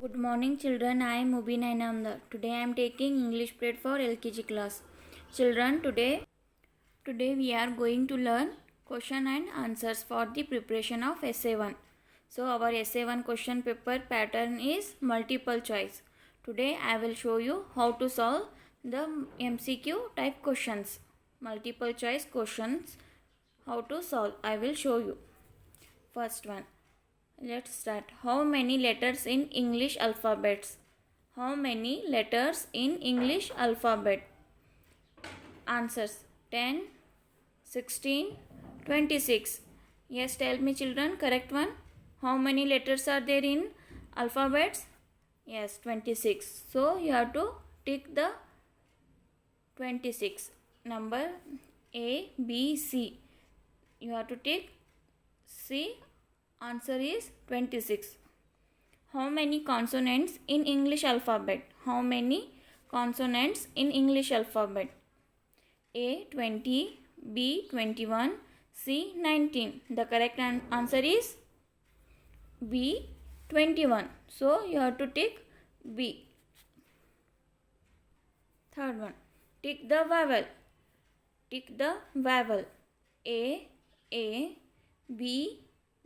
Good morning, children. I am Mubina Inamdar. Today I am taking English Prep for LKG class. Children, today we are going to learn question and answers for the preparation of Essay 1. So our Essay 1 question paper pattern is multiple choice. Today I will show you how to solve the MCQ type questions. Multiple choice questions. How to solve? I will show you. First one. Let's start. How many letters in English alphabets? How many letters in English alphabet? Answers 10, 16, 26. Yes, tell me children, correct one. How many letters are there in alphabets? Yes, 26. So you have to tick the 26. Number A, B, C. You have to tick C. Answer is 26. How many consonants in English alphabet? How many consonants in English alphabet? A 20, B 21, C 19. The correct answer is B 21. So you have to tick B. Third one. Tick the vowel. Tick the vowel. A, B,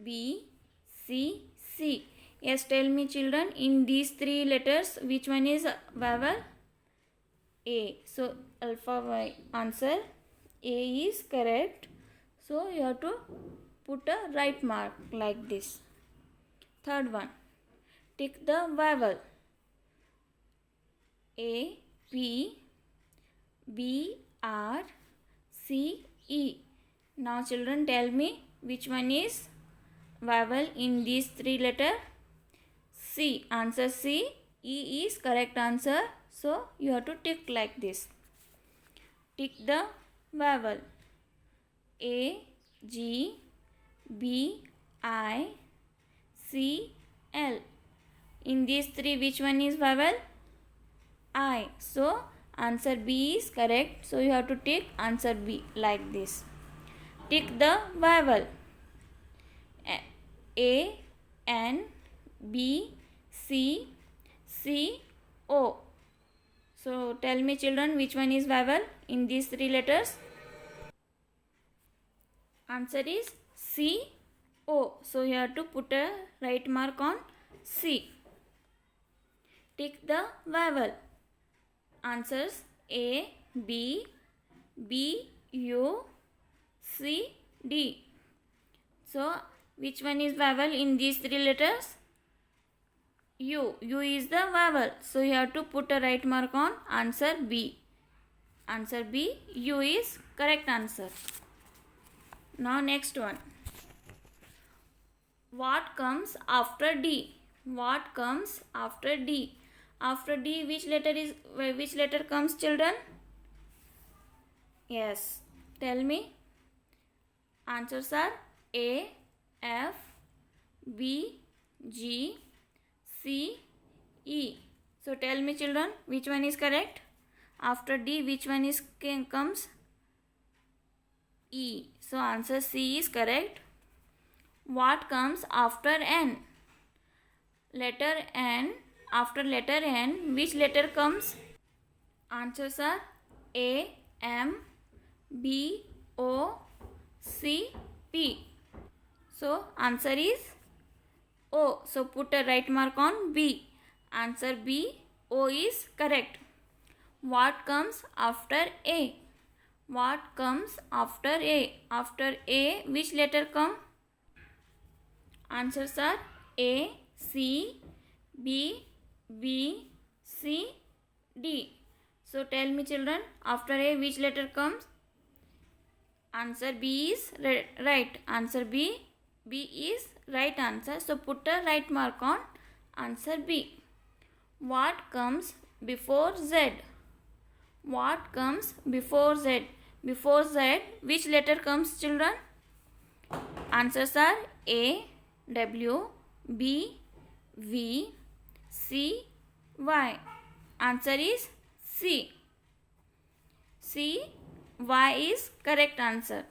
B, C, C. Yes, tell me children, in these three letters, which one is vowel? A. So, alpha answer A is correct. So, you have to put a right mark like this. Third one. Tick the vowel. A, P, B, R, C, E. Now, children, tell me which one is vowel in these three letters? C. Answer C. E is correct answer. So you have to tick like this. Tick the vowel. A, G, B, I, C, L. In these three, which one is vowel? I. So answer B is correct. So you have to tick answer B like this. Tick the vowel. A, N, B, C, C, O. So tell me children, which one is vowel in these three letters? Answer is C, O. So you have to put a right mark on C. Tick the vowel. Answers A, B, B, U, C, D. So which one is vowel in these three letters? U. U is the vowel. So you have to put a right mark on answer B. Answer B. U is correct answer. Now next one. What comes after D? What comes after D? After D, which letter comes children? Yes. Tell me. Answers are A, F, B, G, C, E. So tell me children, which one is correct? After D, which one comes? E. So answer C is correct. What comes after N? Letter N. After letter N, which letter comes? Answers are A, M, B, O, C, P. So answer is O. So put a right mark on B. Answer B. O is correct. What comes after A? What comes after A? After A, which letter come? Answers are A, C, B, B, C, D. So tell me children, after A, which letter comes? Answer B is right. Answer B. B is right answer. So put a right mark on answer B. What comes before Z? What comes before Z? Before Z, which letter comes children? Answers are A, W, B, V, C, Y. Answer is C. C, Y is correct answer.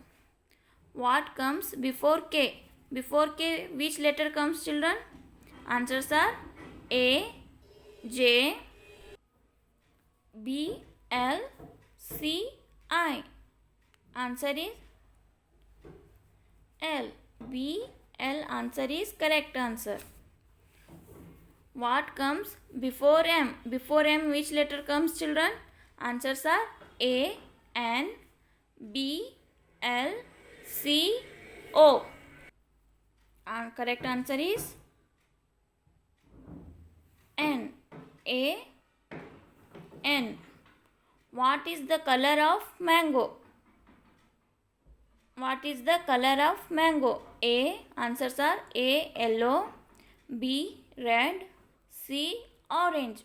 What comes before K? Before K, which letter comes children? Answers are A J B L C I. Answer is L. B L. Answer is correct answer. What comes before M? Before M which letter comes, children? Answers are A, N, B, L, C, O. Correct answer is N. A, N. What is the color of mango? What is the color of mango? A. Answers are A, yellow, B, red, C, orange.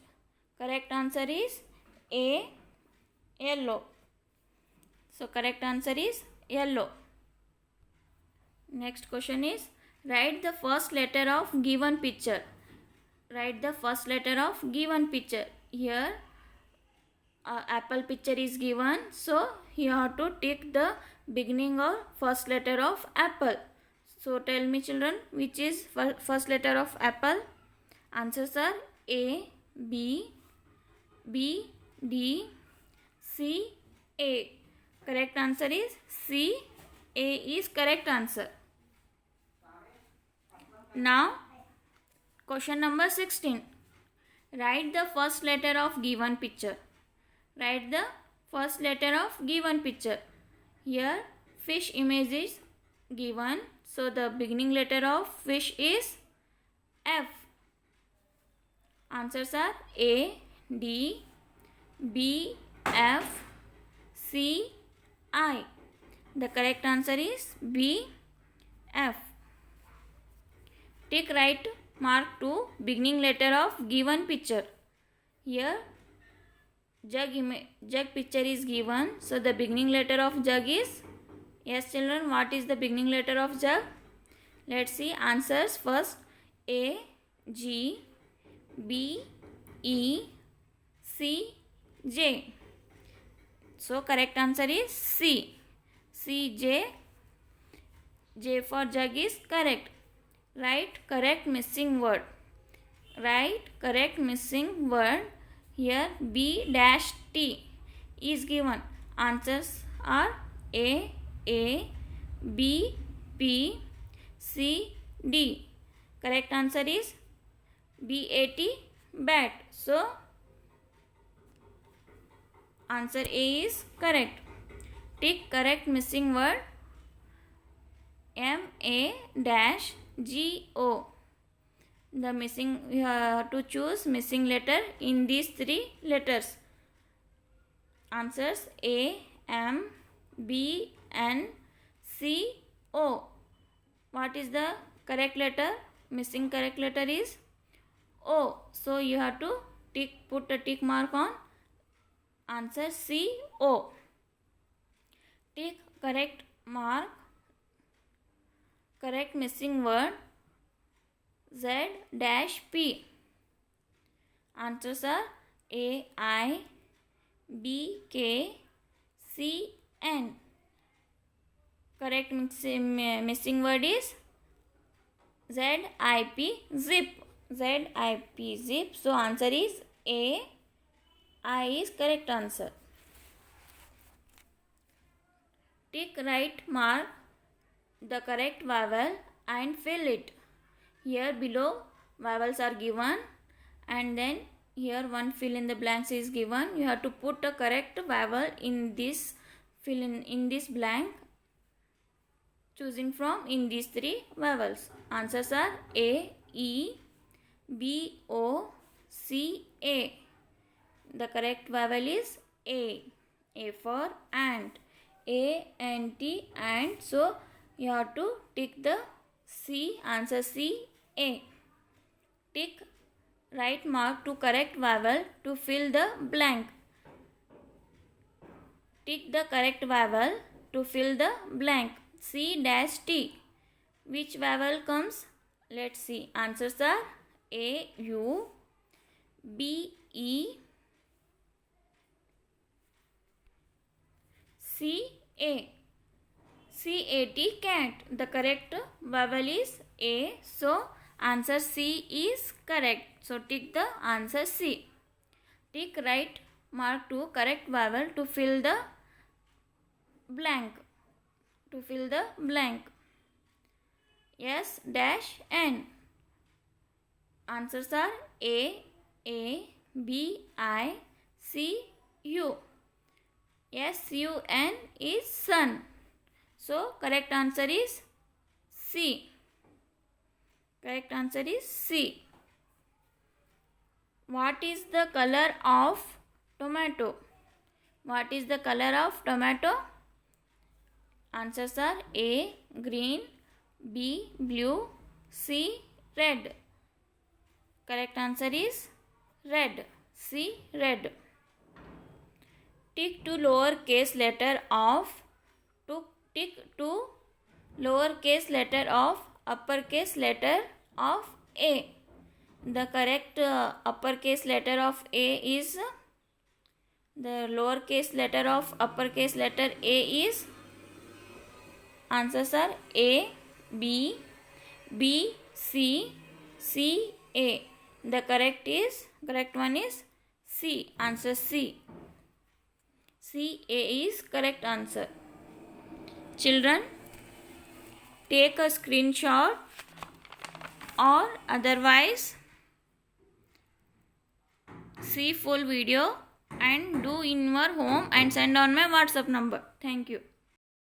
Correct answer is A, yellow. So correct answer is yellow. Next question is, write the first letter of given picture. Write the first letter of given picture. Here apple picture is given, so you have to take the beginning or first letter of apple. So tell me, children, which is first letter of apple? Answers are A, B, B, D, C, A. Correct answer is C. A is correct answer. Now question number 16. Write the first letter of given picture. Write the first letter of given picture. Here fish image is given, so the beginning letter of fish is F. Answers are A, D, B, F, C, I. The correct answer is B, F. Take right mark to beginning letter of given picture. Here jug picture is given, so the beginning letter of jug is, yes children, what is the beginning letter of jug? Let's see answers first. A, G, B, E, C, J. So correct answer is C. C, J. J for jug is correct. Write correct missing word. Write correct missing word. Here B dash T is given. Answers are A, B, P, C, D. Correct answer is BAT, bat. So answer A is correct. Tick correct missing word. MA dash GO. The missing, you have to choose missing letter in these three letters. Answers A, M, B, N, C, O. What is the correct letter? Missing correct letter is O. So you have to put a tick mark on answer C, O. Tick correct mark. Correct missing word Z dash P. Answers are A, I, B, K, C, N. Correct missing word is Z, I, P, zip. Z, I, P, zip. So answer is A, I is correct answer. Tick right mark the correct vowel and fill it. Here below vowels are given, and then here one fill in the blanks is given. You have to put a correct vowel in this fill in this blank, choosing from in these three vowels. Answers are A, E, B, O, C, A. The correct vowel is A. A for ant. A, N, T, ant. So you have to tick the C. Answer C, A. Tick right mark to correct vowel to fill the blank. Tick the correct vowel to fill the blank. C dash T. Which vowel comes? Let's see. Answers are A, U, B, E, C, A. C-A-T, cat. The correct vowel is A. So answer C is correct. So tick the answer C. Tick right mark to correct vowel to fill the blank. To fill the blank. S dash N. Answers are A, B, I, C, U. S-U-N is sun. So correct answer is C. Correct answer is C. What is the color of tomato? What is the color of tomato? Answers are A, green, B, blue, C, red. Correct answer is red. C, red. Tick to lowercase letter of lowercase letter of uppercase letter of A. The correct uppercase letter of A is the lowercase letter of uppercase letter A is. Answers are A, B, B, C, C, A. The correct one is C. Answer C. C, A is correct answer. Children, take a screenshot or otherwise see full video and do in your home and send on my WhatsApp number. Thank you.